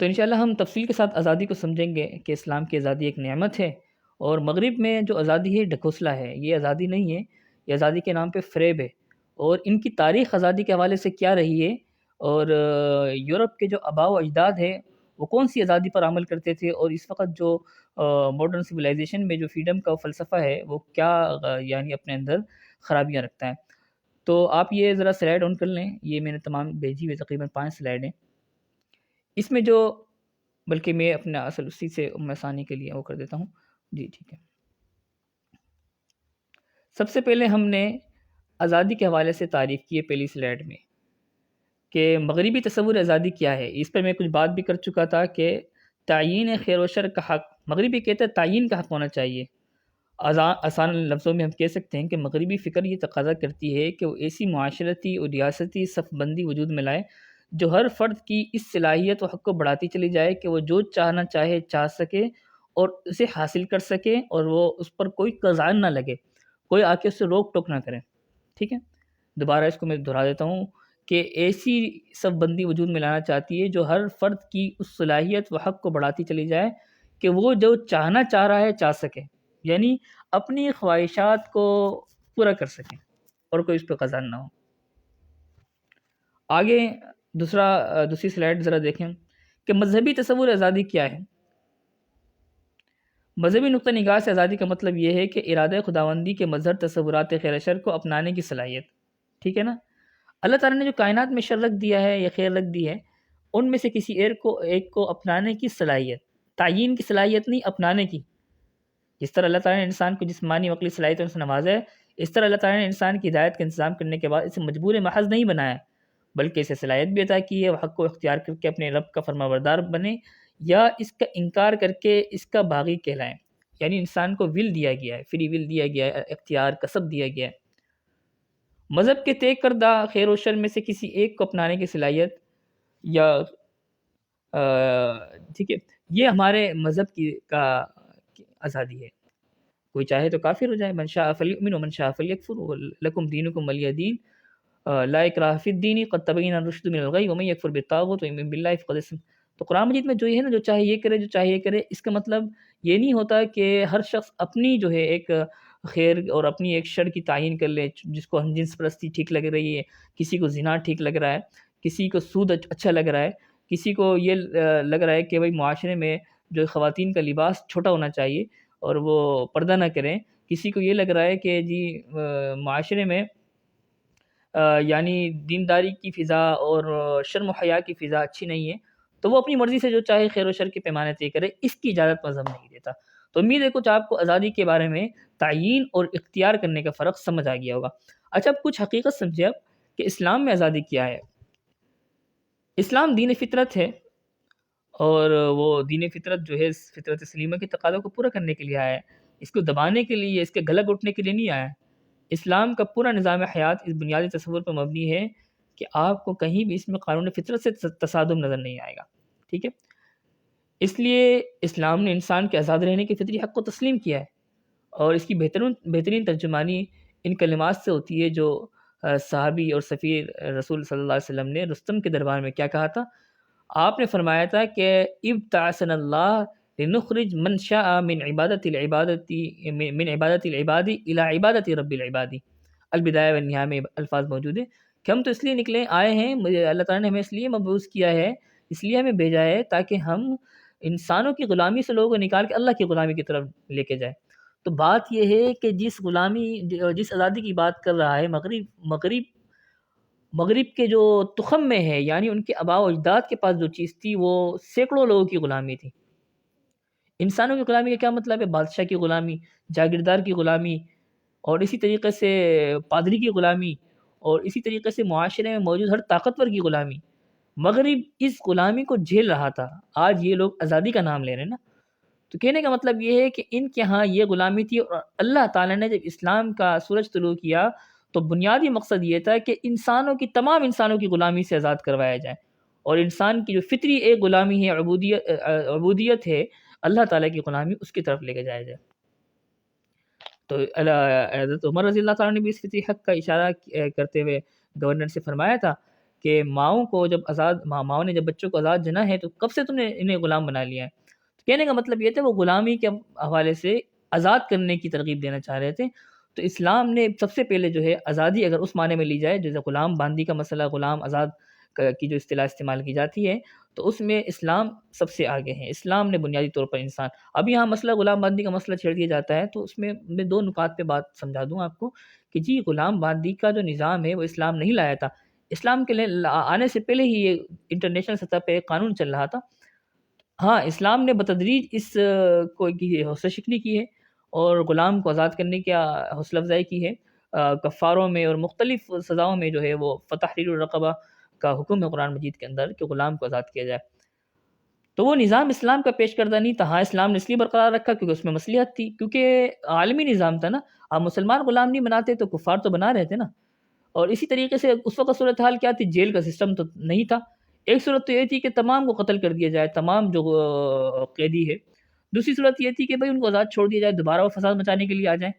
تو انشاءاللہ ہم تفصیل کے ساتھ آزادی کو سمجھیں گے کہ اسلام کی آزادی ایک نعمت ہے، اور مغرب میں جو آزادی ہے ڈھکوسلا ہے، یہ آزادی نہیں ہے، یہ آزادی کے نام پہ فریب ہے۔ اور ان کی تاریخ آزادی کے حوالے سے کیا رہی ہے، اور یورپ کے جو آباء و اجداد ہیں وہ کون سی آزادی پر عمل کرتے تھے، اور اس وقت جو ماڈرن سویلائزیشن میں جو فریڈم کا فلسفہ ہے وہ کیا یعنی اپنے اندر خرابیاں رکھتا ہے۔ تو آپ یہ ذرا سلائڈ آن کر لیں، یہ میں نے تمام بھیجی ہوئی تقریباً 5 سلائڈ ہیں اس میں جو، بلکہ میں اپنا اصل اسی سے ثانی کے لیے وہ کر دیتا ہوں۔ جی ٹھیک ہے۔ سب سے پہلے ہم نے آزادی کے حوالے سے تعریف کی ہے پہلی سلائڈ میں کہ مغربی تصور آزادی کیا ہے۔ اس پر میں کچھ بات بھی کر چکا تھا کہ تعیین خیر و شر کا حق، مغربی کہتا ہے تعیین کا حق ہونا چاہیے۔ آسان لفظوں میں ہم کہہ سکتے ہیں کہ مغربی فکر یہ تقاضا کرتی ہے کہ وہ ایسی معاشرتی اور ریاستی صف بندی وجود میں لائے جو ہر فرد کی اس صلاحیت و حق کو بڑھاتی چلی جائے کہ وہ جو چاہنا چاہے چاہ سکے اور اسے حاصل کر سکے، اور وہ اس پر کوئی قزان نہ لگے، کوئی آ کے اس سے روک ٹوک نہ کرے۔ ٹھیک ہے، دوبارہ اس کو میں دہرا دیتا ہوں کہ ایسی صف بندی وجود میں لانا چاہتی ہے جو ہر فرد کی اس صلاحیت و حق کو بڑھاتی چلی جائے کہ وہ جو چاہنا چاہ رہا ہے چاہ سکے، یعنی اپنی خواہشات کو پورا کر سکیں اور کوئی اس پہ قزان نہ ہو۔ آگے دوسری سلائڈ ذرا دیکھیں کہ مذہبی تصور آزادی کیا ہے۔ مذہبی نقطہ نگاہ سے آزادی کا مطلب یہ ہے کہ ارادہ خداوندی کے مظہر تصورات خیر و شر کو اپنانے کی صلاحیت۔ ٹھیک ہے نا، اللہ تعالیٰ نے جو کائنات میں شر رکھ دیا ہے یا خیر رکھ دی ہے، ان میں سے کسی ایک کو اپنانے کی صلاحیت، تعیین کی صلاحیت نہیں، اپنانے کی۔ جس طرح اللہ تعالیٰ نے انسان کو جسمانی عقلی صلاحیتوں سے نوازا ہے، اس طرح اللہ تعالیٰ نے انسان کی ہدایت کا انتظام کرنے کے بعد اسے مجبور محض نہیں بنایا، بلکہ اسے صلاحیت بھی عطا کی ہے وہ حق کو اختیار کر کے اپنے رب کا فرمانبردار بنے یا اس کا انکار کر کے اس کا باغی کہلائیں۔ یعنی انسان کو ول دیا گیا ہے، فری ول دیا گیا ہے، اختیار کسب دیا گیا ہے۔ مذہب کے طے کردہ خیر و شر میں سے کسی ایک کو اپنانے کی صلاحیت یا ٹھیک ہے، یہ ہمارے مذہب کا آزادی ہے۔ کوئی چاہے تو کافر ہو جائے، من شاء فلیؤمن ومن شاء فلیکفر لکم دینکم ولی دین لا اکراہ فی الدین قد تبین الرشد من الغی ومن یکفر بالطاغوت ویؤمن باللہ فقد استمسک۔ تو قرآن مجید میں جو یہ ہے نا، جو چاہے یہ کرے جو چاہے یہ کرے، اس کا مطلب یہ نہیں ہوتا کہ ہر شخص اپنی جو ہے ایک خیر اور اپنی ایک شر کی تعیین کر لے۔ جس کو ہم جنس پرستی ٹھیک لگ رہی ہے، کسی کو زنا ٹھیک لگ رہا ہے، کسی کو سود اچھا لگ رہا ہے، کسی کو یہ لگ رہا ہے کہ بھائی معاشرے میں جو خواتین کا لباس چھوٹا ہونا چاہیے اور وہ پردہ نہ کریں، کسی کو یہ لگ رہا ہے کہ جی معاشرے میں یعنی دینداری کی فضا اور شرم و حیا کی فضا اچھی نہیں ہے، تو وہ اپنی مرضی سے جو چاہے خیر و شر کے پیمانے طے کرے، اس کی اجازت مذہب نہیں دیتا۔ تو امید ہے کچھ آپ کو آزادی کے بارے میں تعیین اور اختیار کرنے کا فرق سمجھ آ گیا ہوگا۔ اچھا، اب کچھ حقیقت سمجھے اب کہ اسلام میں آزادی کیا ہے۔ اسلام دین فطرت ہے، اور وہ دین فطرت جو ہے فطرت سلیمہ کے تقاضوں کو پورا کرنے کے لیے آیا ہے، اس کو دبانے کے لیے، اس کے گلا گھٹنے کے لیے نہیں آیا ہے۔ اسلام کا پورا نظام حیات اس بنیادی تصور پر مبنی ہے کہ آپ کو کہیں بھی اس میں قانون فطرت سے تصادم نظر نہیں آئے گا۔ ٹھیک ہے، اس لیے اسلام نے انسان کے آزاد رہنے کے فطری حق کو تسلیم کیا ہے، اور اس کی بہترین ترجمانی ان کلمات سے ہوتی ہے جو صحابی اور سفیر رسول صلی اللہ علیہ وسلم نے رستم کے دربار میں کیا کہا تھا۔ آپ نے فرمایا تھا کہ ابتعثنا اللہ لنخرج من شاء من عبادت العباد الى عبادت رب العباد۔ البدایہ والنہایہ میں الفاظ موجود ہیں کہ ہم تو اس لیے نکلے آئے ہیں، اللہ تعالیٰ نے ہمیں اس لیے مبعوث کیا ہے، اس لیے ہمیں بھیجا ہے تاکہ ہم انسانوں کی غلامی سے لوگوں کو نکال کے اللہ کی غلامی کی طرف لے کے جائیں۔ تو بات یہ ہے کہ جس آزادی کی بات کر رہا ہے مغرب کے جو تخم میں ہے، یعنی ان کے آباء و اجداد کے پاس جو چیز تھی وہ سینکڑوں لوگوں کی غلامی تھی۔ انسانوں کی غلامی کا کیا مطلب ہے؟ بادشاہ کی غلامی، جاگیردار کی غلامی، اور اسی طریقے سے پادری کی غلامی، اور اسی طریقے سے معاشرے میں موجود ہر طاقتور کی غلامی۔ مغرب اس غلامی کو جھیل رہا تھا، آج یہ لوگ آزادی کا نام لے رہے ہیں نا۔ تو کہنے کا مطلب یہ ہے کہ ان کے ہاں یہ غلامی تھی، اور اللہ تعالیٰ نے جب اسلام کا سورج طلوع کیا تو بنیادی مقصد یہ تھا کہ تمام انسانوں کی غلامی سے آزاد کروایا جائے، اور انسان کی جو فطری ایک غلامی ہے، عبودیت ہے، اللہ تعالیٰ کی غلامی، اس کی طرف لے کے جایا جائے۔ تو حضرت عمر رضی اللہ تعالیٰ نے بھی اس فطری حق کا اشارہ کرتے ہوئے گورنر سے فرمایا تھا کہ ماؤں کو جب ماؤں نے جب بچوں کو آزاد جنا ہے تو کب سے تم نے انہیں غلام بنا لیا ہے. تو کہنے کا مطلب یہ تھا وہ غلامی کے حوالے سے آزاد کرنے کی ترغیب دینا چاہ رہے تھے. تو اسلام نے سب سے پہلے جو ہے آزادی اگر اس معنی میں لی جائے جیسے غلام باندی کا مسئلہ، غلام آزاد کی جو اصطلاح استعمال کی جاتی ہے، تو اس میں اسلام سب سے آگے ہے. اسلام نے بنیادی طور پر انسان، اب یہاں مسئلہ غلام بندی کا مسئلہ چھیڑ دیا جاتا ہے، تو اس میں دو نکات پہ بات سمجھا دوں آپ کو کہ جی غلام بندی کا جو نظام ہے وہ اسلام نہیں لایا تھا. اسلام کے آنے سے پہلے ہی یہ انٹرنیشنل سطح پہ ایک قانون چل رہا تھا. ہاں اسلام نے بتدریج اس کو کی حوصلہ شکنی کی ہے اور غلام کو آزاد کرنے کی حوصلہ افزائی کی ہے. کفاروں میں اور مختلف سزاؤں میں جو ہے وہ فتحریر الرقبہ کا حکم ہے قرآن مجید کے اندر کہ غلام کو آزاد کیا جائے. تو وہ نظام اسلام کا پیش کردہ نہیں تھا. ہاں اسلام نے اس لیے برقرار رکھا کیونکہ اس میں مصلحت تھی، کیونکہ عالمی نظام تھا نا. آپ مسلمان غلام نہیں بناتے تو کفار تو بنا رہے تھے نا. اور اسی طریقے سے اس وقت صورتحال کیا تھی، جیل کا سسٹم تو نہیں تھا. ایک صورت تو یہ تھی کہ تمام کو قتل کر دیا جائے، تمام جو قیدی ہے. دوسری صورت یہ تھی کہ بھائی ان کو آزاد چھوڑ دیا جائے، دوبارہ وہ فساد مچانے کے لیے آ جائیں.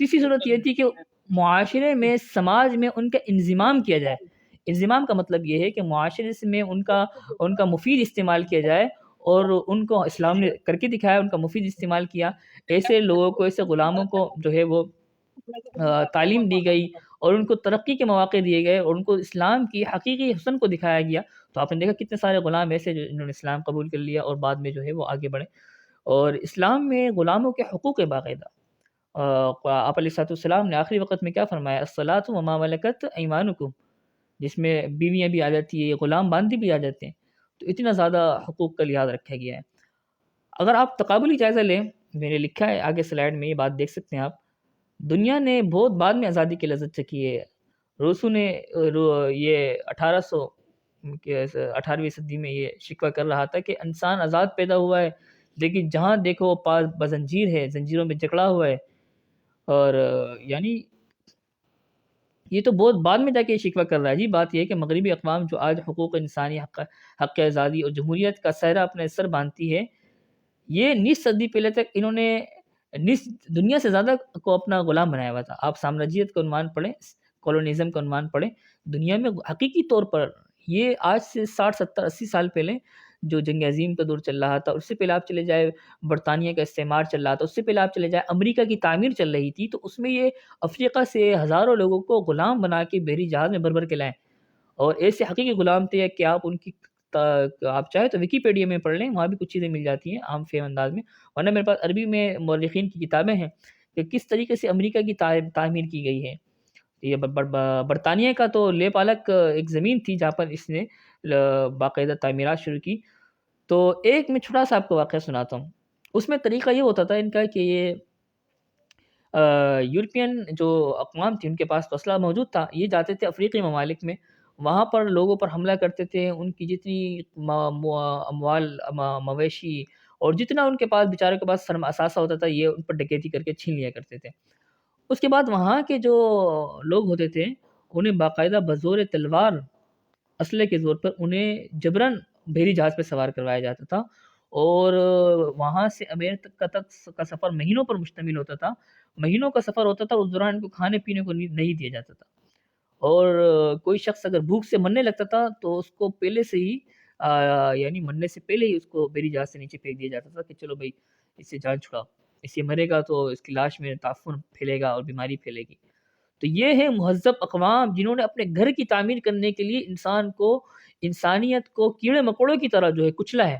تیسری صورت یہ تھی کہ معاشرے میں سماج میں ان کا انضمام کیا جائے. انضمام کا مطلب یہ ہے کہ معاشرے میں ان کا مفید استعمال کیا جائے، اور ان کو اسلام نے کر کے دکھایا، ان کا مفید استعمال کیا. ایسے لوگوں کو، ایسے غلاموں کو جو ہے وہ تعلیم دی گئی اور ان کو ترقی کے مواقع دیے گئے اور ان کو اسلام کی حقیقی حسن کو دکھایا گیا. تو آپ نے دیکھا کتنے سارے غلام ایسے جنہوں نے اسلام قبول کر لیا اور بعد میں جو ہے وہ آگے بڑھے. اور اسلام میں غلاموں کے حقوق باقاعدہ آپ علیہ السلام نے آخری وقت میں کیا فرمایا، الصلاۃ وما ملکت ایمانکم، جس میں بیویاں بھی آ جاتی ہے، غلام باندی بھی آ جاتے ہیں. تو اتنا زیادہ حقوق کا لحاظ رکھا گیا ہے. اگر آپ تقابلی جائزہ لیں، میں نے لکھا ہے آگے سلائڈ میں، یہ بات دیکھ سکتے ہیں آپ. دنیا نے بہت بعد میں آزادی کی لذت چکھی ہے. روسو نے یہ 18ویں صدی میں یہ شکوہ کر رہا تھا کہ انسان آزاد پیدا ہوا ہے لیکن جہاں دیکھو وہ پاس بزنجیر ہے، زنجیروں میں جکڑا ہوا ہے. اور یعنی یہ تو بہت بعد میں جا کے شکوہ کر رہا ہے. جی بات یہ ہے کہ مغربی اقوام جو آج حقوق انسانی، حق آزادی اور جمہوریت کا سہرا اپنے سر باندھتی ہے، یہ 19 صدی پہلے تک انہوں نے دنیا سے زیادہ کو اپنا غلام بنایا ہوا تھا. آپ سامراجیت کا عنوان پڑھیں، کولونیزم کا عنوان پڑھیں، دنیا میں حقیقی طور پر یہ آج سے 60 70 80 سال پہلے جو جنگ عظیم کا دور چل رہا تھا، اس سے پہلے آپ چلے جائے برطانیہ کا استعمار چل رہا تھا، اس سے پہلے آپ چلے جائے امریکہ کی تعمیر چل رہی تھی، تو اس میں یہ افریقہ سے ہزاروں لوگوں کو غلام بنا کے بحری جہاز میں بھر کے لائیں. اور ایسے حقیقی غلام تھے کہ آپ ان کی آپ چاہے تو ویکیپیڈیا میں پڑھ لیں، وہاں بھی کچھ چیزیں مل جاتی ہیں عام فہم انداز میں. ورنہ میرے پاس عربی میں مورخین کی کتابیں ہیں کہ کس طریقے سے امریکہ کی تعمیر کی گئی ہے. یہ برطانیہ کا تو لے پالک ایک زمین تھی جہاں پر اس نے باقاعدہ تعمیرات شروع کی. تو ایک میں چھوٹا سا آپ کو واقعہ سناتا ہوں. اس میں طریقہ یہ ہوتا تھا ان کا کہ یہ یورپین جو اقوام تھی ان کے پاس تو اسلحہ موجود تھا، یہ جاتے تھے افریقی ممالک میں، وہاں پر لوگوں پر حملہ کرتے تھے، ان کی جتنی اموال مویشی اور جتنا ان کے پاس بیچاروں کے پاس سرمایہ اثاثہ ہوتا تھا یہ ان پر ڈکیتی کر کے چھین لیا کرتے تھے. اس کے بعد وہاں کے جو لوگ ہوتے تھے انہیں باقاعدہ بزور تلوار اسلحے کے زور پر انہیں جبراً بحری جہاز پہ سوار کروایا جاتا تھا، اور وہاں سے امریکہ تک کا سفر مہینوں پر مشتمل ہوتا تھا. مہینوں کا سفر ہوتا تھا، اس دوران ان کو کھانے پینے کو نہیں دیا جاتا تھا. اور کوئی شخص اگر بھوک سے مرنے لگتا تھا تو اس کو پہلے سے ہی یعنی مرنے سے پہلے ہی اس کو بحری جہاز سے نیچے پھینک دیا جاتا تھا کہ چلو بھائی اس سے جان چھڑاؤ، اس سے مرے گا تو اس کی لاش میں تعفن پھیلے گا اور بیماری پھیلے گی. تو یہ ہے مہذب اقوام جنہوں نے اپنے گھر کی تعمیر کرنے کے لیے انسان کو، انسانیت کو کیڑے مکوڑوں کی طرح جو ہے کچلا ہے.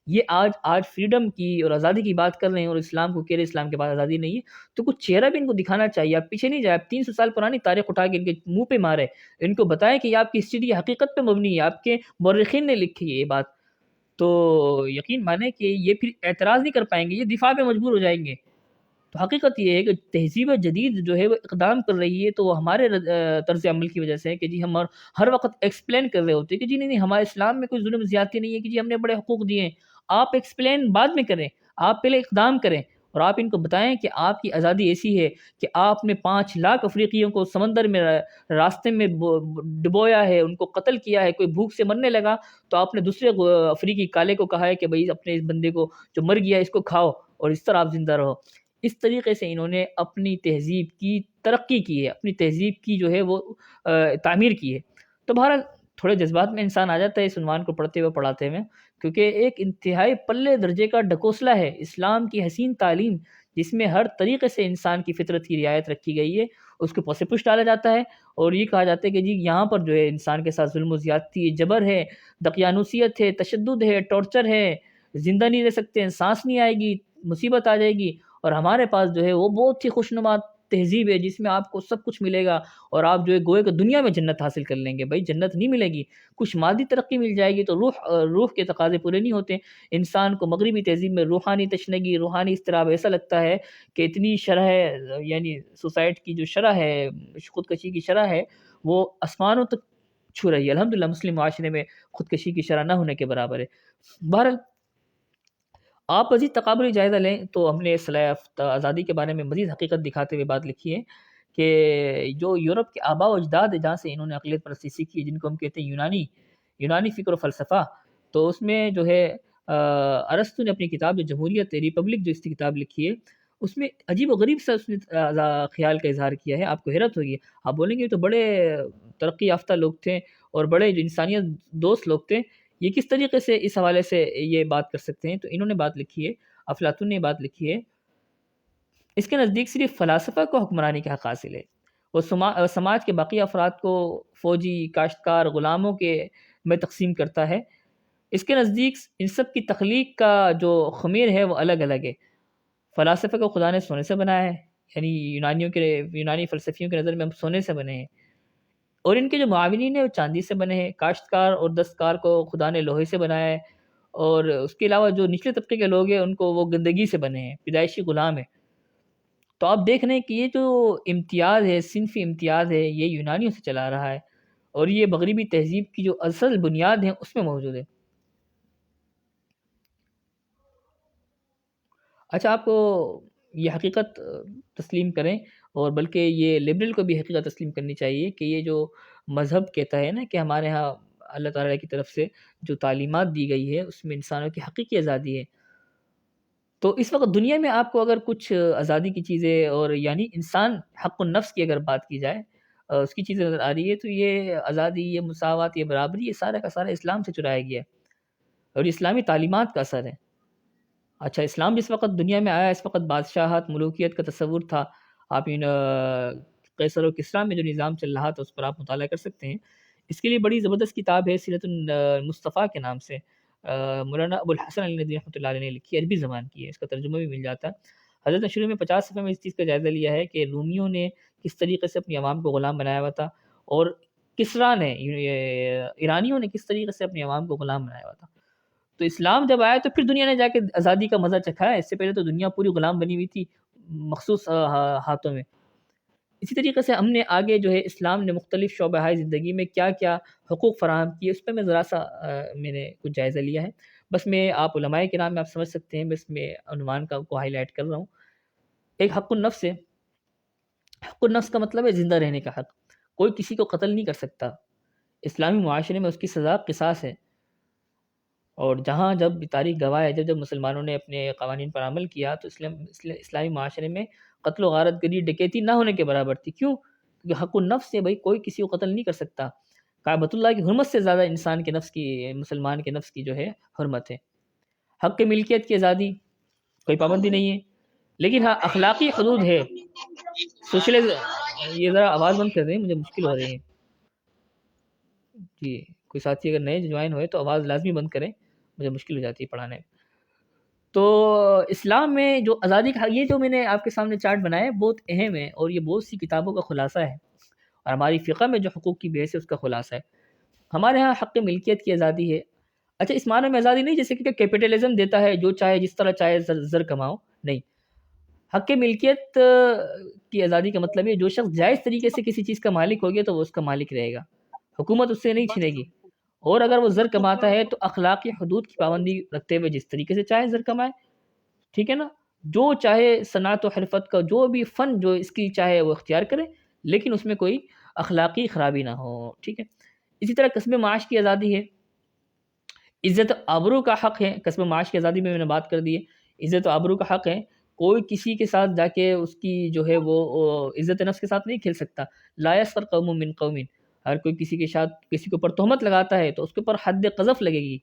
یہ آج فریڈم کی اور آزادی کی بات کر رہے ہیں اور اسلام کو کہہ رہے اسلام کے بعد آزادی نہیں ہے. تو کچھ چہرہ بھی ان کو دکھانا چاہیے. آپ پیچھے نہیں جائے، آپ 300 سال پرانی تاریخ اٹھا کے ان کے منہ پہ مارے، ان کو بتائیں کہ یہ آپ کی ہسٹری حقیقت پہ مبنی ہے، آپ کے مورخین نے لکھی ہے یہ بات. تو یقین مانیں کہ یہ پھر اعتراض نہیں کر پائیں گے، یہ دفاع پہ مجبور ہو جائیں گے. تو حقیقت یہ ہے کہ تہذیب جدید جو ہے وہ اقدام کر رہی ہے تو وہ ہمارے طرز عمل کی وجہ سے ہے کہ جی ہم ہر وقت ایکسپلین کر رہے ہوتے ہیں کہ جی نہیں ہمارے اسلام میں کوئی ظلم زیادتی نہیں ہے کہ جی ہم نے بڑے حقوق دیے ہیں. آپ ایکسپلین بعد میں کریں، آپ پہلے اقدام کریں اور آپ ان کو بتائیں کہ آپ کی آزادی ایسی ہے کہ آپ نے 5 لاکھ افریقیوں کو سمندر میں راستے میں ڈبویا ہے، ان کو قتل کیا ہے. کوئی بھوک سے مرنے لگا تو آپ نے دوسرے افریقی کالے کو کہا ہے کہ بھائی اپنے اس بندے کو جو مر گیا اس کو کھاؤ اور اس طرح آپ زندہ رہو. اس طریقے سے انہوں نے اپنی تہذیب کی ترقی کی ہے، اپنی تہذیب کی جو ہے وہ تعمیر کی ہے. تو بہرحال تھوڑے جذبات میں انسان آ جاتا ہے اس عنوان کو پڑھتے ہوئے پڑھاتے ہوئے، کیونکہ ایک انتہائی پلے درجے کا ڈھکوسلا ہے اسلام کی حسین تعلیم، جس میں ہر طریقے سے انسان کی فطرت کی رعایت رکھی گئی ہے، اس کو پس پش ڈالا جاتا ہے، اور یہ کہا جاتا ہے کہ جی یہاں پر جو ہے انسان کے ساتھ ظلم و زیادتی ہے، جبر ہے، دقیانوسیت ہے، تشدد ہے، ٹارچر ہے، زندہ نہیں رہ سکتے، سانس نہیں آئے گی، مصیبت آ جائے گی، اور ہمارے پاس جو ہے وہ بہت ہی خوشنما تہذیب ہے جس میں آپ کو سب کچھ ملے گا، اور آپ جو ہے گوئے کہ دنیا میں جنت حاصل کر لیں گے۔ بھائی جنت نہیں ملے گی، کچھ مادی ترقی مل جائے گی تو روح کے تقاضے پورے نہیں ہوتے۔ انسان کو مغربی تہذیب میں روحانی تشنگی، روحانی اضطراب ایسا لگتا ہے کہ اتنی شرح یعنی سوسائٹ کی جو شرح ہے، خودکشی کی شرح ہے، وہ آسمانوں تک چھو رہی ہے۔ الحمدللہ مسلم معاشرے میں خودکشی کی شرح نہ ہونے کے برابر ہے۔ بہرحال آپ مزید تقابلی جائزہ لیں تو ہم نے اصلاح یافتہ آزادی کے بارے میں مزید حقیقت دکھاتے ہوئے بات لکھی ہے کہ جو یورپ کے آباء و اجداد ہے جہاں سے انہوں نے اقلیت پرستی سیکھی ہے، جن کو ہم کہتے ہیں یونانی فکر و فلسفہ، تو اس میں جو ہے ارسطو نے اپنی کتاب جو جمہوریت ریپبلک جو اس کی کتاب لکھی ہے، اس میں عجیب و غریب سا اس نے خیال کا اظہار کیا ہے۔ آپ کو حیرت ہوگی، آپ بولیں گے یہ تو بڑے ترقی یافتہ لوگ تھے اور بڑے جو انسانیت دوست لوگ تھے، یہ کس طریقے سے اس حوالے سے یہ بات کر سکتے ہیں؟ تو انہوں نے بات لکھی ہے، افلاطون نے بات لکھی ہے، اس کے نزدیک صرف فلاسفہ کو حکمرانی کا حق حاصل ہے، وہ سماج کے باقی افراد کو فوجی، کاشتکار، غلاموں کے میں تقسیم کرتا ہے۔ اس کے نزدیک ان سب کی تخلیق کا جو خمیر ہے وہ الگ الگ ہے۔ فلاسفہ کو خدا نے سونے سے بنایا ہے، یعنی یونانی فلسفیوں کی نظر میں ہم سونے سے بنے ہیں، اور ان کے جو معاونین ہیں وہ چاندی سے بنے ہیں۔ کاشتکار اور دستکار کو خدا نے لوہے سے بنایا ہے، اور اس کے علاوہ جو نچلے طبقے کے لوگ ہیں ان کو وہ گندگی سے بنے ہیں، پیدائشی غلام ہیں۔ تو آپ دیکھ رہے ہیں کہ یہ جو امتیاز ہے، صنفی امتیاز ہے، یہ یونانیوں سے چلا رہا ہے، اور یہ مغربی تہذیب کی جو اصل بنیاد ہیں اس میں موجود ہے۔ اچھا، آپ کو یہ حقیقت تسلیم کریں، اور بلکہ یہ لبرل کو بھی حقیقت تسلیم کرنی چاہیے کہ یہ جو مذہب کہتا ہے نا کہ ہمارے ہاں اللہ تعالیٰ کی طرف سے جو تعلیمات دی گئی ہے اس میں انسانوں کی حقیقی آزادی ہے، تو اس وقت دنیا میں آپ کو اگر کچھ آزادی کی چیزیں اور یعنی انسان حق النفس کی اگر بات کی جائے، اس کی چیزیں نظر آ رہی ہے، تو یہ آزادی، یہ مساوات، یہ برابری، یہ سارا کا سارا اسلام سے چرایا گیا ہے، اور یہ اسلامی تعلیمات کا اثر ہے۔ اچھا، اسلام جس وقت دنیا میں آیا اس وقت بادشاہت، ملوکیت کا تصور تھا۔ آپ ان قیصر و کسریٰ میں جو نظام چل رہا تھا اس پر آپ مطالعہ کر سکتے ہیں۔ اس کے لیے بڑی زبردست کتاب ہے سیرت المصطفیٰ کے نام سے، مولانا ابو الحسن علی ندوی رحمۃ اللہ علیہ نے لکھی، عربی زبان کی ہے، اس کا ترجمہ بھی مل جاتا ہے۔ حضرت نے شروع میں 50 صفحے میں اس چیز کا جائزہ لیا ہے کہ رومیوں نے کس طریقے سے اپنی عوام کو غلام بنایا ہوا تھا، اور کسریٰ نے، ایرانیوں نے کس طریقے سے اپنی عوام کو غلام بنایا ہوا تھا۔ تو اسلام جب آیا تو پھر دنیا نے جا کے آزادی کا مزہ چکھا ہے، اس سے پہلے تو دنیا پوری غلام بنی ہوئی تھی مخصوص ہاتھوں میں۔ اسی طریقے سے ہم نے آگے جو ہے اسلام نے مختلف شعبہ زندگی میں کیا کیا حقوق فراہم کیے، اس پہ میں ذرا سا میں نے کچھ جائزہ لیا ہے، بس میں آپ علماء کے نام میں آپ سمجھ سکتے ہیں، بس میں عنوان کو ہائی لائٹ کر رہا ہوں۔ ایک حق النفس ہے۔ حق النفس کا مطلب ہے زندہ رہنے کا حق، کوئی کسی کو قتل نہیں کر سکتا۔ اسلامی معاشرے میں اس کی سزا قصاص ہے، اور جہاں جب تاریخ گواہ ہے جب مسلمانوں نے اپنے قوانین پر عمل کیا تو اسلامی معاشرے میں قتل و غارت گری، ڈکیتی نہ ہونے کے برابر تھی۔ کیوں؟ کیونکہ حق النفس سے بھائی کوئی کسی کو قتل نہیں کر سکتا۔ کعبۃ اللہ کی حرمت سے زیادہ انسان کے نفس کی، مسلمان کے نفس کی جو ہے حرمت ہے۔ حق ملکیت کی آزادی، کوئی پابندی نہیں ہے، لیکن ہاں اخلاقی حدود ہے۔ یہ ذرا آواز بند کر دیں، مجھے مشکل ہو رہی ہے جی۔ کوئی ساتھی اگر نئے جوائن ہوئے تو آواز لازمی بند کریں، مجھے مشکل ہو جاتی ہے پڑھانے میں۔ تو اسلام میں جو آزادی کا، یہ جو میں نے آپ کے سامنے چارٹ بنایا ہے بہت اہم ہے، اور یہ بہت سی کتابوں کا خلاصہ ہے، اور ہماری فقہ میں جو حقوق کی بحث ہے اس کا خلاصہ ہے۔ ہمارے ہاں حق ملکیت کی آزادی ہے۔ اچھا، اس معنی میں آزادی نہیں جیسے کہ کیپٹلزم دیتا ہے جو چاہے جس طرح چاہے زر کماؤ، نہیں۔ حق ملکیت کی آزادی کا مطلب ہے جو شخص جائز طریقے سے کسی چیز کا مالک ہو گیا تو وہ اس کا مالک رہے گا، حکومت اس سے نہیں چھینے گی، اور اگر وہ زر کماتا ہے تو اخلاقی حدود کی پابندی رکھتے ہوئے جس طریقے سے چاہے زر کمائے، ٹھیک ہے نا، جو چاہے صنعت و حرفت کا جو بھی فن جو اس کی چاہے وہ اختیار کرے، لیکن اس میں کوئی اخلاقی خرابی نہ ہو، ٹھیک ہے۔ اسی طرح کسب معاش کی آزادی ہے۔ عزت آبرو کا حق ہے، کسب معاش کی آزادی میں نے بات کر دی ہے، عزت و آبرو کا حق ہے، کوئی کسی کے ساتھ جا کے اس کی جو ہے وہ عزت نفس کے ساتھ نہیں کھیل سکتا۔ لا یسخر قوم من قوم، اگر کوئی کسی کے ساتھ کسی کے اوپر تہمت لگاتا ہے تو اس کے اوپر حد قذف لگے گی،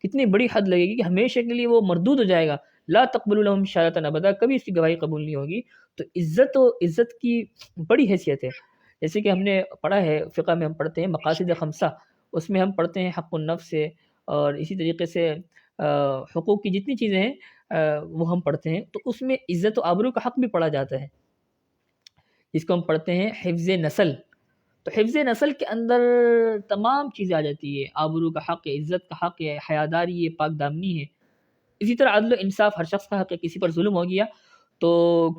کتنی بڑی حد لگے گی کہ ہمیشہ کے لیے وہ مردود ہو جائے گا. لا تقبل لهم شهادۃ ابدا، کبھی اس کی گواہی قبول نہیں ہوگی. تو عزت کی بڑی حیثیت ہے. جیسے کہ ہم نے پڑھا ہے فقہ میں، ہم پڑھتے ہیں مقاصد خمسہ، اس میں ہم پڑھتے ہیں حق النفس ہے، اور اسی طریقے سے حقوق کی جتنی چیزیں ہیں وہ ہم پڑھتے ہیں. تو اس میں عزت و آبرو کا حق بھی پڑھا جاتا ہے، جس کو ہم پڑھتے ہیں حفظ نسل. تو حفظ نسل کے اندر تمام چیزیں آ جاتی ہے، آبرو کا حق ہے، عزت کا حق ہے، حیاداری ہے، پاک دامنی ہے. اسی طرح عدل و انصاف ہر شخص کا حق ہے. کسی پر ظلم ہو گیا تو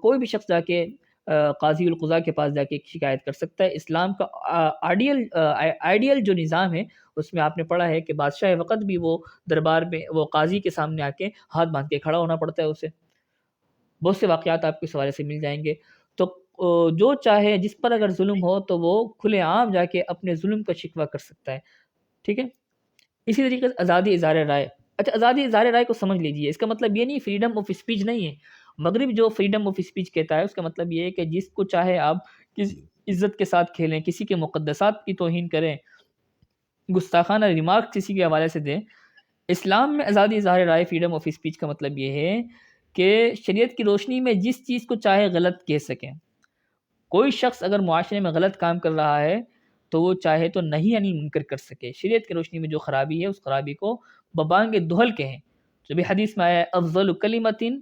کوئی بھی شخص جا کے قاضی القضاء کے پاس جا کے شکایت کر سکتا ہے. اسلام کا آئیڈیل جو نظام ہے اس میں آپ نے پڑھا ہے کہ بادشاہ وقت بھی وہ دربار میں وہ قاضی کے سامنے آ کے ہاتھ باندھ کے کھڑا ہونا پڑتا ہے اسے. بہت سے واقعات آپ کو اس حوالے سے مل جائیں گے. تو جو چاہے جس پر اگر ظلم ہو تو وہ کھلے عام جا کے اپنے ظلم کا شکوہ کر سکتا ہے. ٹھیک ہے. اسی طریقے سے آزادی اظہار رائے. اچھا، آزادی اظہار رائے کو سمجھ لیجئے. اس کا مطلب یہ نہیں فریڈم آف اسپیچ نہیں ہے. مغرب جو فریڈم آف اسپیچ کہتا ہے اس کا مطلب یہ ہے کہ جس کو چاہے آپ کسی عزت کے ساتھ کھیلیں، کسی کے مقدسات کی توہین کریں، گستاخانہ ریمارک کسی کے حوالے سے دیں. اسلام میں آزادی اظہار رائے فریڈم آف اسپیچ کا مطلب یہ ہے کہ شریعت کی روشنی میں جس چیز کو چاہے غلط کہہ سکیں. کوئی شخص اگر معاشرے میں غلط کام کر رہا ہے تو وہ چاہے تو نہیں انل منکر کر سکے. شریعت کی روشنی میں جو خرابی ہے اس خرابی کو ببانگ دہل کہیں. جو بھی حدیث میں آیا ہے افضل کلمتن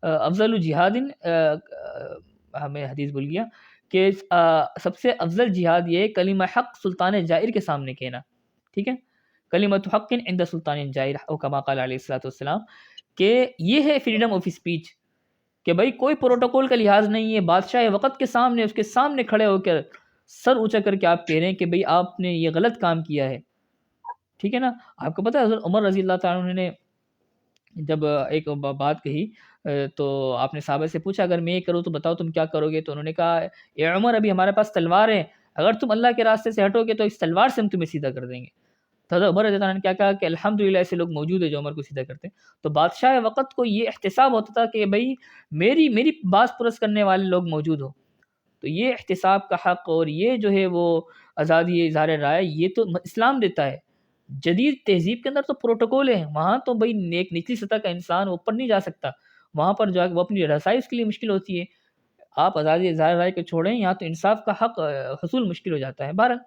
افضل جہاد، ہمیں حدیث بھول گیا کہ سب سے افضل جہاد یہ کلمہ حق سلطان جائر کے سامنے کہنا. ٹھیک ہے. کلمۃ حق عند سلطان جائر او کما قال علیہ الصلوۃ والسلام، کہ یہ ہے فریڈم آف اسپیچ کہ بھائی کوئی پروٹوکول کا لحاظ نہیں ہے. بادشاہ وقت کے سامنے اس کے سامنے کھڑے ہو کر سر اونچا کر کے آپ کہہ رہے ہیں کہ بھئی آپ نے یہ غلط کام کیا ہے. ٹھیک ہے نا. آپ کو پتہ ہے حضرت عمر رضی اللہ تعالیٰ عنہ نے جب ایک بات کہی تو آپ نے صحابہ سے پوچھا اگر میں یہ کروں تو بتاؤ تم کیا کرو گے؟ تو انہوں نے کہا اے عمر ابھی ہمارے پاس تلوار ہے، اگر تم اللہ کے راستے سے ہٹو گے تو اس تلوار سے ہم تمہیں سیدھا کر دیں گے. تو حضرت عمر رضی اللہ عنہ نے کیا کہا کہ الحمدللہ ایسے لوگ موجود ہیں جو عمر کو سیدھا کرتے ہیں. تو بادشاہ وقت کو یہ احتساب ہوتا تھا کہ بھئی میری بات پرس کرنے والے لوگ موجود ہو. تو یہ احتساب کا حق اور یہ جو ہے وہ آزادی اظہار رائے یہ تو اسلام دیتا ہے. جدید تہذیب کے اندر تو پروٹوکول ہے، وہاں تو بھئی ایک نچلی سطح کا انسان اوپر نہیں جا سکتا، وہاں پر جو ہے وہ اپنی رسائی اس کے لیے مشکل ہوتی ہے. آپ آزادی اظہار رائے کو چھوڑیں، یہاں تو انصاف کا حق حصول مشکل ہو جاتا ہے. بہرحال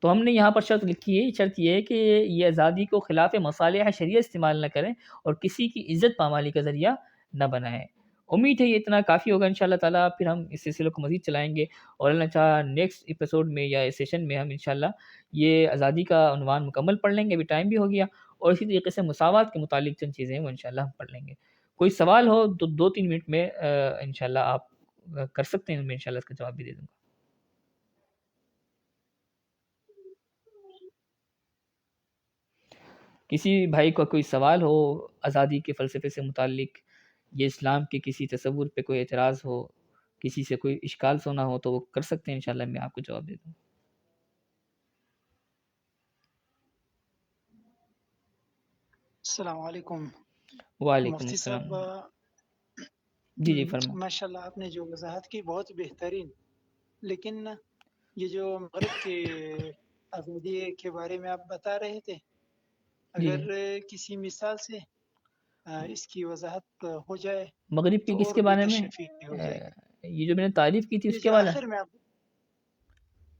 تو ہم نے یہاں پر شرط لکھی ہے، شرط یہ ہے کہ یہ آزادی کو خلاف مصالح شریعہ استعمال نہ کریں اور کسی کی عزت پامالی کا ذریعہ نہ بنائیں. امید ہے یہ اتنا کافی ہوگا انشاءاللہ تعالیٰ. پھر ہم اس سلسلے کو مزید چلائیں گے اور اللہ چاہا نیکسٹ ایپیسوڈ میں یا سیشن میں ہم انشاءاللہ یہ آزادی کا عنوان مکمل پڑھ لیں گے. ابھی ٹائم بھی ہو گیا. اور اسی طریقے سے مساوات کے متعلق چند چیزیں ہیں وہ انشاءاللہ ہم پڑھ لیں گے. کوئی سوال ہو تو 2-3 منٹ میں انشاءاللہ آپ کر سکتے ہیں، میں انشاءاللہ اس کا جواب بھی دے دوں گا. کسی بھائی کو کوئی سوال ہو آزادی کے فلسفے سے متعلق، یہ اسلام کے کسی تصور پہ کوئی اعتراض ہو، کسی سے کوئی اشکال سونا ہو تو وہ کر سکتے ہیں، انشاءاللہ میں آپ کو جواب دے دوں. السلام علیکم. وعلیکم مفتی السلام. صاحب جی فرمائیں. ماشاءاللہ آپ نے جو وضاحت کی بہت بہترین، لیکن یہ جو مغرب کے آزادی کے بارے میں آپ بتا رہے تھے، اگر کسی مثال سے اس کی وضاحت ہو جائے مغرب کی تو کس اور کے بارے بہتر میں؟ شفیع ہو جائے گی. یہ جو میں نے تعریف کی تھی یہ اس کے جو بارے آخر میں آپ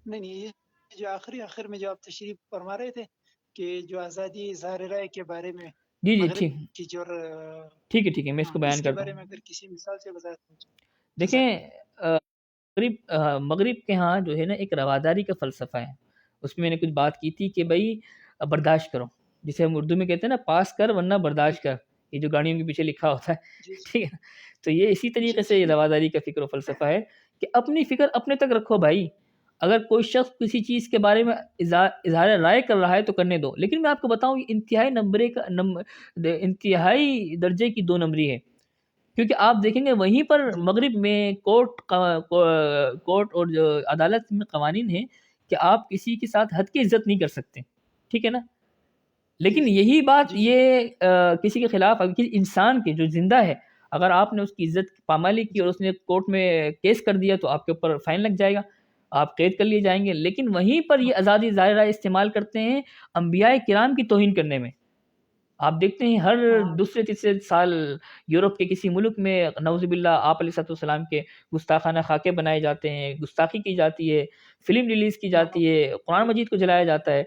نہیں یہ جو آخر میں جو آپ تشریف فرما رہے تھے کہ جو آزادی اظہار رائے کے بارے میں جی مغرب ٹھیک کی جو ٹھیک ہے میں اس کو اس بیان کے کرتا بارے ہوں. میں اگر کسی مثال سے وضاحت ہو جائے. دیکھیں مغرب کے ہاں جو ہے نا ایک رواداری کا فلسفہ ہے. اس میں نے کچھ بات کی تھی کہ بھائی برداشت کرو، جسے ہم اردو میں کہتے ہیں نا پاس کر ورنہ برداشت کر، یہ جو گاڑیوں کے پیچھے لکھا ہوتا ہے. ٹھیک ہے. تو یہ اسی طریقے سے یہ رواداری کا فکر و فلسفہ ہے کہ اپنی فکر اپنے تک رکھو بھائی. اگر کوئی شخص کسی چیز کے بارے میں اظہار رائے کر رہا ہے تو کرنے دو، لیکن میں آپ کو بتاؤں یہ انتہائی درجے کی 2 نمبری ہے. کیونکہ آپ دیکھیں گے وہیں پر مغرب میں کورٹ اور جو عدالت میں قوانین ہیں کہ آپ کسی کے ساتھ حد کی عزت نہیں کر سکتے. ٹھیک ہے نا. لیکن یہی بات یہ کسی کے خلاف کسی انسان کے جو زندہ ہے اگر آپ نے اس کی عزت پامالی کی اور اس نے کورٹ میں کیس کر دیا تو آپ کے اوپر فائن لگ جائے گا. آپ قید کر لیے جائیں گے، لیکن وہیں پر یہ آزادی ظاہرہ استعمال کرتے ہیں انبیاء کرام کی توہین کرنے میں۔ آپ دیکھتے ہیں ہر ہاں دوسرے تیسرے سال یورپ کے کسی ملک میں نعوذ باللہ آپ علیہ السلام کے گستاخانہ خاکے بنائے جاتے ہیں، گستاخی کی جاتی ہے، فلم ریلیز کی ہاں جاتی ہے، قرآن مجید کو جلایا جاتا ہے۔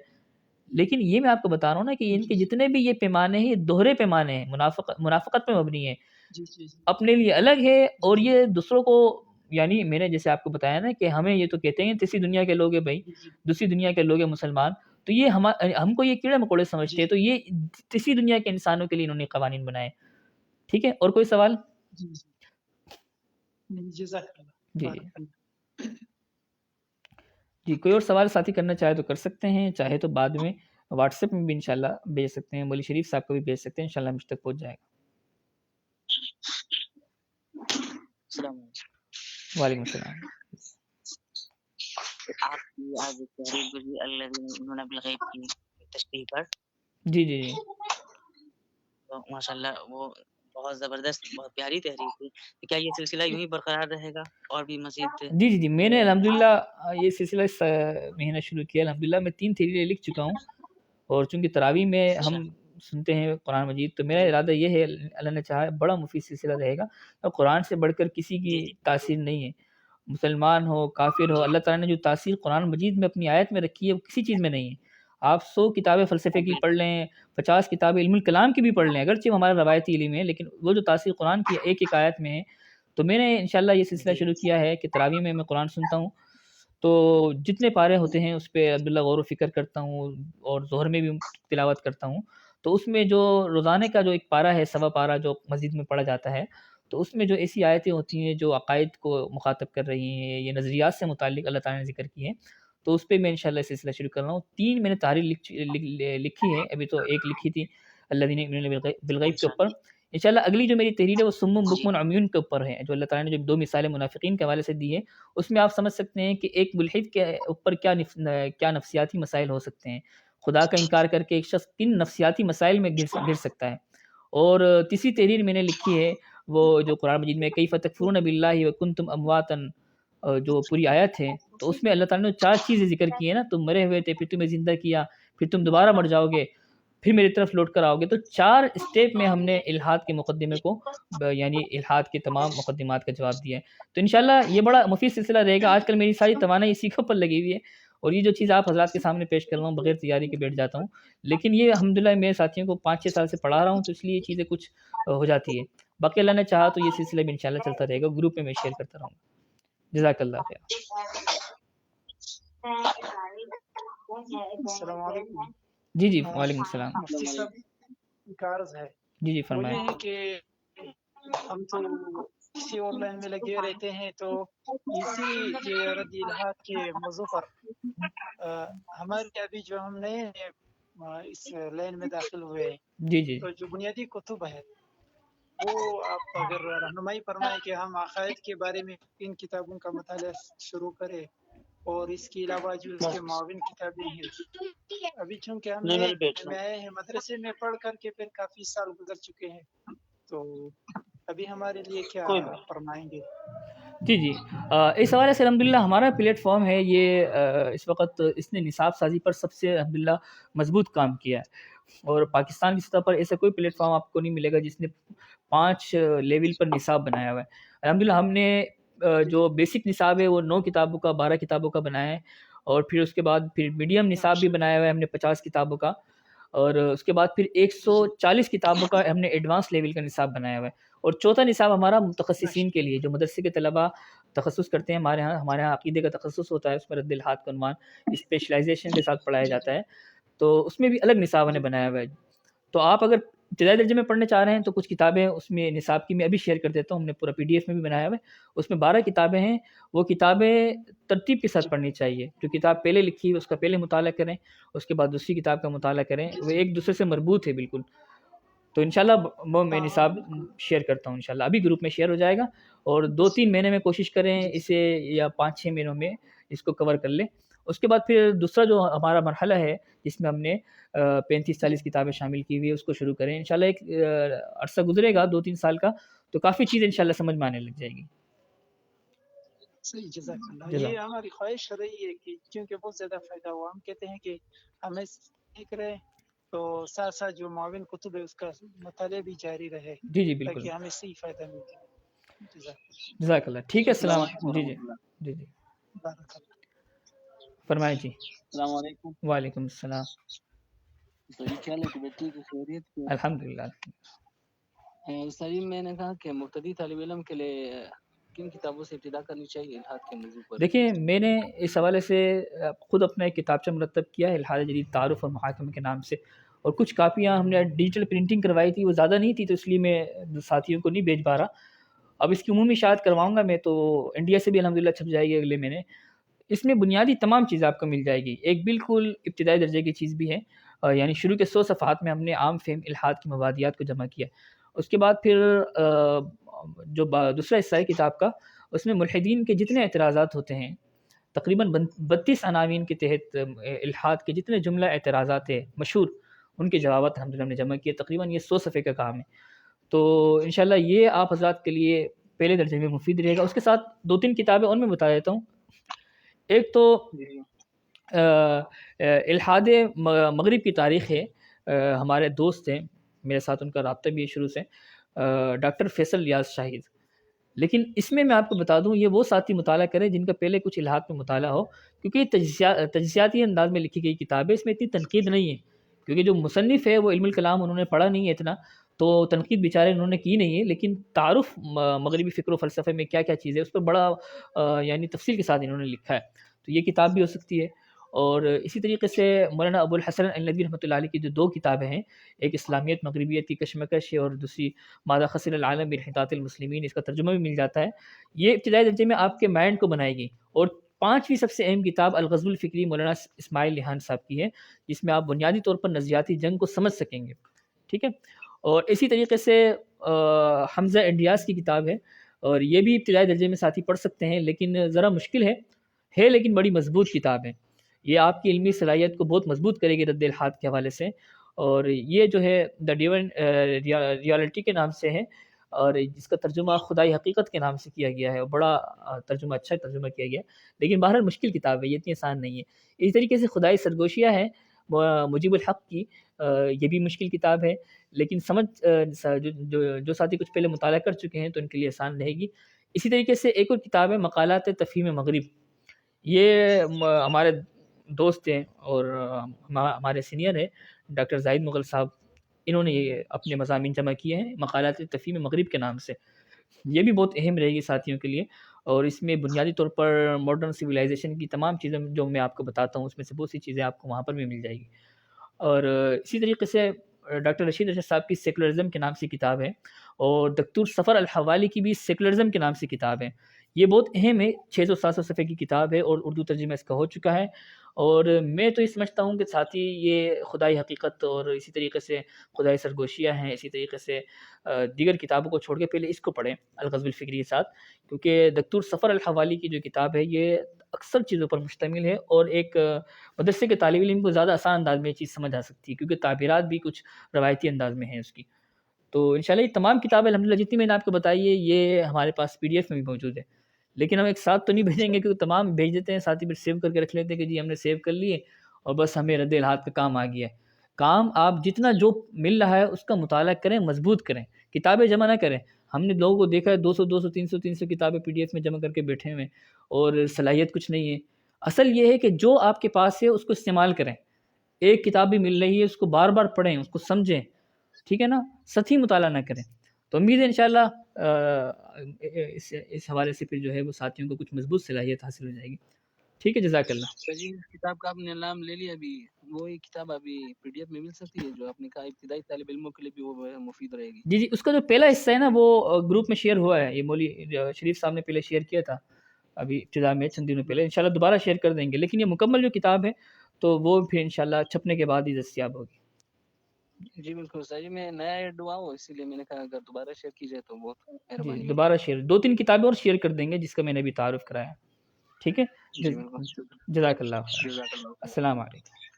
لیکن یہ میں آپ کو بتا رہا ہوں نا کہ ان جی کے جتنے بھی یہ پیمانے ہیں، یہ دوہرے پیمانے ہیں، منافقت پہ مبنی ہیں، جی جی جی اپنے لیے الگ ہے جی اور جی یہ دوسروں کو، یعنی میں نے جیسے آپ کو بتایا نا کہ ہمیں یہ تو کہتے ہیں تیسری دنیا کے لوگ ہیں بھائی، جی جی دوسری دنیا کے لوگ ہیں مسلمان، تو یہ ہم کو یہ کیڑے مکوڑے سمجھتے جی ہیں، تو یہ تیسری دنیا کے انسانوں کے لیے انہوں نے قوانین بنائے۔ ٹھیک ہے، اور کوئی سوال؟ جی جی نہیں، جزاک اللہ، جی جی بارک اللہ۔ جی، کوئی اور سوال ساتھی کرنا چاہے تو کر سکتے ہیں، چاہے تو بعد میں واٹس ایپ میں بھی انشاءاللہ بھیج سکتے ہیں، مولی شریف صاحب کو بھی بھیج سکتے ہیں، انشاءاللہ مجھ تک پہنچ جائے گا۔ السلام علیکم۔ وعلیکم السلام۔ آپ کی آج تحریر گزری الذین یؤمنون بالغیب کی تشریح پر، جی جی جی تو ماشاءاللہ وہ بہت زبردست، بہت پیاری تحریر تھی۔ تو کیا یہ سلسلہ یوں ہی برقرار رہے گا اور بھی مزید؟ جی جی جی میں نے الحمدللہ یہ سلسلہ اس مہینہ شروع کیا، الحمدللہ میں 3 تحریریں لکھ چکا ہوں، اور چونکہ تراویح میں اچھا ہم سنتے ہیں قرآن مجید، تو میرا جی ارادہ یہ ہے اللہ نے چاہا بڑا مفید سلسلہ رہے گا، اور قرآن سے بڑھ کر کسی کی جی جی تاثیر نہیں ہے، مسلمان ہو کافر ہو، جی اللہ تعالیٰ نے جو تاثیر قرآن مجید میں اپنی آیت میں رکھی ہے وہ کسی چیز میں نہیں ہے۔ آپ 100 کتابیں فلسفے کی پڑھ بالکل لیں، 50 کتابیں علم الکلام کی بھی پڑھ لیں، اگرچہ وہ ہمارا روایتی علم ہے، لیکن وہ جو تاثیر قرآن کی ایک ایک آیت میں ہے۔ تو میں نے انشاءاللہ یہ سلسلہ جی شروع کیا ہے کہ تراویح میں قرآن سنتا ہوں، تو جتنے پارے ہوتے ہیں اس پہ عبداللہ غور و فکر کرتا ہوں، اور ظہر میں بھی تلاوت کرتا ہوں، تو اس میں جو روزانے کا جو ایک پارہ ہے، سوا پارہ جو مسجد میں پڑھا جاتا ہے، تو اس میں جو ایسی آیتیں ہوتی ہیں جو عقائد کو مخاطب کر رہی ہیں، یہ نظریات سے متعلق اللہ تعالیٰ نے ذکر کی ہے، تو اس پہ میں انشاءاللہ سلسلہ شروع کر رہا ہوں۔ 3 میں نے تحریر لکھی ہے، ابھی تو ایک لکھی تھی الذین یؤمنون بالغیب کے ماشاء اوپر۔ اللہ انشاءاللہ اگلی جو میری تحریر ہے وہ صم جی بکم عمیون کے اوپر ہے، جو اللہ تعالیٰ نے جو 2 مثالیں منافقین کے حوالے سے دی ہے، اس میں آپ سمجھ سکتے ہیں کہ ایک ملحد کے اوپر کیا نفسیاتی مسائل ہو سکتے ہیں، خدا کا انکار کر کے ایک شخص کن نفسیاتی مسائل میں گر سکتا ہے۔ اور تیسری تحریر میں نے لکھی ہے وہ جو قرآن مجید میں کیف تکفرون باللہ وکنتم امواتا، جو پوری آیت ہے، تو اس میں اللہ تعالیٰ نے 4 چیزیں ذکر کی ہیں نا، تم مرے ہوئے تھے پھر تمہیں زندہ کیا، پھر تم دوبارہ مر جاؤ گے، پھر میری طرف لوٹ کر آؤ گے، تو 4 اسٹیپ میں ہم نے الحاد کے مقدمے کو یعنی الحاد کے تمام مقدمات کا جواب دیا ہے۔ تو انشاءاللہ یہ بڑا مفید سلسلہ رہے گا۔ آج کل میری ساری توانائی اسی کے اوپر لگی ہوئی ہے، اور یہ جو چیز آپ حضرات کے سامنے پیش کر رہا ہوں بغیر تیاری کے بیٹھ جاتا ہوں، لیکن یہ الحمدللہ میرے ساتھیوں کو 5-6 سال سے پڑھا رہا ہوں، تو اس لیے یہ چیزیں کچھ ہو جاتی ہے۔ باقی اللہ نے چاہا تو یہ سلسلہ بھی انشاءاللہ چلتا رہے گا، گروپ میں شیئر کرتا رہوں گا۔ جزاک اللہ خیر۔ السلام علیکم۔ جی جی وعلیکم السلام۔ مفتی صاحب ایک عرض ہے، جی جی بولے فرمائیں۔ ہیں کہ ہم تو کسی اور لائن میں لگے رہتے ہیں، تو اسی یہ رد الحاد کے موضوع پر ہمارے ابھی جو ہم نئے اس لائن میں داخل ہوئے ہیں، جی جی تو جو بنیادی کتب ہے وہ آپ اگر رہنمائی فرمائیں کہ ہم عقائد کے بارے میں ان کتابوں کا مطالعہ شروع کریں، اور اس کے علاوہ جو اس کے معاون کتابیں ہیں، ابھی چونکہ ہم نئے میں آئے ہیں، مدرسے میں پڑھ کر کے پھر کافی سال گزر چکے ہیں، تو ابھی ہمارے لیے کیا فرمائیں گے؟ جی جی اس حوالے سے الحمدللہ ہمارا پلیٹ فارم ہے یہ اس وقت اس نے نصاب سازی پر سب سے الحمدللہ مضبوط کام کیا ہے، اور پاکستان کی سطح پر ایسا کوئی پلیٹ فارم آپ کو نہیں ملے گا جس نے 5 لیول پر نصاب بنایا ہوا ہے۔ الحمدللہ ہم نے جو بیسک نصاب ہے وہ 9 کتابوں کا 12 کتابوں کا بنایا ہے، اور پھر اس کے بعد پھر میڈیم نصاب بھی بنایا ہوا ہے ہم نے 50 کتابوں کا، اور اس کے بعد پھر 140 کتابوں کا ہم نے ایڈوانس لیول کا نصاب بنایا ہوا ہے، اور چوتھا نصاب ہمارا متخصصین کے لیے جو مدرسے کے طلباء تخصص کرتے ہیں، ہمارے ہاں عقیدے کا تخصص ہوتا ہے، اس میں رد الحاد کا عنوان اسپیشلائزیشن کے ساتھ پڑھایا جاتا ہے، تو اس میں بھی الگ نصاب ہم نے بنایا ہوا ہے۔ تو آپ اگر ابتدائی درجے میں پڑھنے چاہ رہے ہیں تو کچھ کتابیں اس میں نصاب کی میں ابھی شیئر کر دیتا ہوں، ہم نے پورا PDF میں بھی بنایا ہوا ہے، اس میں 12 کتابیں ہیں، وہ کتابیں ترتیب کے ساتھ پڑھنی چاہیے، جو کتاب پہلے لکھی ہے اس کا پہلے مطالعہ کریں، اس کے بعد دوسری کتاب کا مطالعہ کریں، وہ ایک دوسرے سے مربوط ہے بالکل۔ تو انشاءاللہ وہ میں نصاب شیئر کرتا ہوں، انشاءاللہ ابھی گروپ میں شیئر ہو جائے گا، اور 2-3 مہینے میں کوشش کریں اسے، یا 5-6 مہینوں میں اس کو کور کر لیں۔ اس کے بعد پھر دوسرا جو ہمارا مرحلہ ہے جس میں ہم نے 35-40 کتابیں شامل کی ہوئی ہے، اس کو شروع کریں انشاءاللہ۔ ایک عرصہ گزرے گا 2-3 سال کا، تو کافی چیزیں انشاءاللہ سمجھ میں آنے لگ جائے گی۔ صحیح، جزاک اللہ۔ جزاک یہ ہماری خواہش رہی ہے کہ کیونکہ بہت زیادہ فائدہ ہوا، ہم کہتے ہیں کہ ہمیں سیکھ رہے تو ساتھ ساتھ جو معاون کتب ہے اس کا مطالعہ بھی جاری رہے جی جی بالکل، تاکہ ہمیں صحیح فائدہ ملے۔ جزاک اللہ، جزاک اللہ۔ ٹھیک ہے، شکریہ، السلام السلام علیکم علیکم۔ جی جی ورحمۃ اللہ۔ جی جی بارک اللہ۔ فرمائیں جی۔ السلام علیکم۔ وعلیکم السلام۔ تو یہ کیا ہے کہ بیٹی کی خیریت کی؟ الحمد للہ۔ سلیم، میں نے کہا کہ مبتدی طالب علم کے لیے کن کتابوں سے ابتدا کرنی چاہیے الحاد کے موضوع پر؟ دیکھیں، میں نے اس حوالے سے خود اپنا ایک کتابچہ مرتب کیا ہے الحاد جدید تعارف اور محاکمہ کے نام سے، اور کچھ کاپیاں ہم نے ڈیجیٹل پرنٹنگ کروائی تھی، وہ زیادہ نہیں تھی تو اس لیے میں ساتھیوں کو نہیں بھیج پا رہا۔ اب اس کی عمومی اشاعت کرواؤں گا میں، تو انڈیا سے بھی الحمدللہ چھپ جائے گی اگلے مہینے۔ اس میں بنیادی تمام چیزیں آپ کو مل جائے گی، ایک بالکل ابتدائی درجے کی چیز بھی ہے، یعنی شروع کے 100 صفحات میں ہم نے عام فہم الحاد کی مبادیات کو جمع کیا۔ اس کے بعد پھر جو دوسرا حصہ ہے کتاب کا، اس میں ملحدین کے جتنے اعتراضات ہوتے ہیں، تقریباً 32 عناوین کے تحت الحاد کے جتنے جملہ اعتراضات ہیں مشہور، ان کے جوابات الحمدللہ ہم نے جمع کیے۔ تقریباً یہ 100 صفحے کا کام ہے، تو انشاءاللہ یہ آپ حضرات کے لیے پہلے درجے میں مفید رہے گا۔ اس کے ساتھ 2-3 کتابیں اور میں بتا دیتا ہوں۔ ایک تو الحاد مغرب کی تاریخ ہے، ہمارے دوست ہیں، میرے ساتھ ان کا رابطہ بھی ہے شروع سے، ڈاکٹر فیصل ریاض شاہد۔ لیکن اس میں آپ کو بتا دوں، یہ وہ ساتھی مطالعہ کریں جن کا پہلے کچھ الحاد میں مطالعہ ہو، کیونکہ یہ تجزیاتی انداز میں لکھی گئی کتاب ہے، اس میں اتنی تنقید نہیں ہے، کیونکہ جو مصنف ہے وہ علم الکلام انہوں نے پڑھا نہیں ہے اتنا، تو تنقید بیچارے انہوں نے کی نہیں ہے، لیکن تعارف مغربی فکر و فلسفے میں کیا کیا چیز ہے اس پر بڑا یعنی تفصیل کے ساتھ انہوں نے لکھا ہے، تو یہ کتاب بھی ہو سکتی ہے۔ اور اسی طریقے سے مولانا ابو الحسن الندوی رحمۃ اللہ علیہ کی جو 2 کتابیں ہیں، ایک اسلامیت مغربیت کی کشمکش ہے اور دوسری ماذا خسر العالم بانحطاط المسلمین، اس کا ترجمہ بھی مل جاتا ہے۔ یہ ابتدائی درجے میں آپ کے مائنڈ کو بنائے گی۔ اور 5ویں سب سے اہم کتاب الغزو الفکری مولانا اسماعیل ریحان صاحب کی ہے، جس میں آپ بنیادی طور پر نظریاتی جنگ کو سمجھ سکیں گے، ٹھیک ہے۔ اور اسی طریقے سے حمزہ انڈیاز کی کتاب ہے، اور یہ بھی ابتدائی درجے میں ساتھی پڑھ سکتے ہیں، لیکن ذرا مشکل ہے لیکن بڑی مضبوط کتاب ہے۔ یہ آپ کی علمی صلاحیت کو بہت مضبوط کرے گی رد الحاد کے حوالے سے، اور یہ جو ہے دا ڈیوائن ریالٹی کے نام سے ہے، اور جس کا ترجمہ خدائی حقیقت کے نام سے کیا گیا ہے، اور بڑا ترجمہ اچھا ترجمہ کیا گیا ہے، لیکن بہرحال مشکل کتاب ہے، یہ اتنی آسان نہیں ہے۔ اسی طریقے سے خدائی سرگوشیاں ہے مجیب الحق کی، یہ بھی مشکل کتاب ہے، لیکن سمجھ جو ساتھی کچھ پہلے مطالعہ کر چکے ہیں تو ان کے لیے آسان رہے گی۔ اسی طریقے سے ایک اور کتاب ہے مقالات تفہیم مغرب، یہ ہمارے دوست ہیں اور ہمارے سینئر ہیں ڈاکٹر زاہد مغل صاحب، انہوں نے یہ اپنے مضامین جمع کیے ہیں مقالات تفہیم مغرب کے نام سے، یہ بھی بہت اہم رہے گی ساتھیوں کے لیے۔ اور اس میں بنیادی طور پر ماڈرن سویلائزیشن کی تمام چیزیں جو میں آپ کو بتاتا ہوں، اس میں سے بہت سی چیزیں آپ کو وہاں پر بھی مل جائے گی۔ اور اسی طریقے سے ڈاکٹر رشید ارشد صاحب کی سیکولرزم کے نام سے کتاب ہے، اور دکتور سفر الحوالی کی بھی سیکولرزم کے نام سے کتاب ہے، یہ بہت اہم ہے، 600-700 صفحے کی کتاب ہے، اور اردو ترجمہ اس کا ہو چکا ہے۔ اور میں تو یہ سمجھتا ہوں کہ ساتھی یہ خدائی حقیقت اور اسی طریقے سے خدائی سرگوشیاں ہیں، اسی طریقے سے دیگر کتابوں کو چھوڑ کے پہلے اس کو پڑھیں الغزو الفکری کے ساتھ، کیونکہ دکتور سفر الحوالی کی جو کتاب ہے یہ اکثر چیزوں پر مشتمل ہے، اور ایک مدرسے کے طالب علم کو زیادہ آسان انداز میں یہ چیز سمجھ آ سکتی ہے، کیونکہ تعبیرات بھی کچھ روایتی انداز میں ہیں اس کی۔ تو انشاءاللہ یہ تمام کتابیں الحمدللہ جتنی میں نے آپ کو بتائی ہے یہ ہمارے پاس PDF میں بھی موجود ہے، لیکن ہم ایک ساتھ تو نہیں بھیجیں گے، کیونکہ تمام بھیج دیتے ہیں ساتھی، پھر سیو کر کے رکھ لیتے ہیں کہ جی ہم نے سیو کر لیے اور بس ہمیں رد الحاد کا کام آ گیا ہے۔ کام آپ جتنا جو مل رہا ہے اس کا مطالعہ کریں، مضبوط کریں، کتابیں جمع نہ کریں۔ ہم نے لوگوں کو دیکھا ہے 200 300 کتابیں PDF میں جمع کر کے بیٹھے ہوئے، اور صلاحیت کچھ نہیں ہے۔ اصل یہ ہے کہ جو آپ کے پاس ہے اس کو استعمال کریں، ایک کتاب بھی مل رہی ہے اس کو بار بار پڑھیں، اس کو سمجھیں، ٹھیک ہے نا، سطحی مطالعہ نہ کریں۔ تو امید ہے انشاءاللہ اس حوالے سے پھر جو ہے وہ ساتھیوں کو کچھ مضبوط صلاحیت حاصل ہو جائے گی، ٹھیک ہے، جزاک اللہ۔ جی، اس کتاب کا آپ نے نام لے لیا، ابھی وہی کتاب ابھی PDF میں مل سکتی ہے جو آپ نے کہا ابتدائی طالب علموں کے لیے بھی وہ مفید رہے گی؟ جی اس کا جو پہلا حصہ ہے نا وہ گروپ میں شیئر ہوا ہے، یہ مولوی شریف صاحب نے پہلے شیئر کیا تھا ابھی ابتدا میں چند دنوں پہلے، انشاءاللہ دوبارہ شیئر کر دیں گے، لیکن یہ مکمل جو کتاب ہے تو وہ پھر انشاءاللہ چھپنے کے بعد ہی دستیاب ہوگی۔ جی بالکل سر، میں نیا ایڈ ہوا ہوں، اسی لیے میں نے کہا اگر دوبارہ شیئر کی جائے تو بہت جی مہربانی دوبارہ شیئر 2-3 کتابیں اور شیئر کر دیں گے جس کا میں نے ابھی تعارف کرایا، ٹھیک ہے، جی بالکل، جزاک اللہ، جزاک اللہ۔ السلام علیکم۔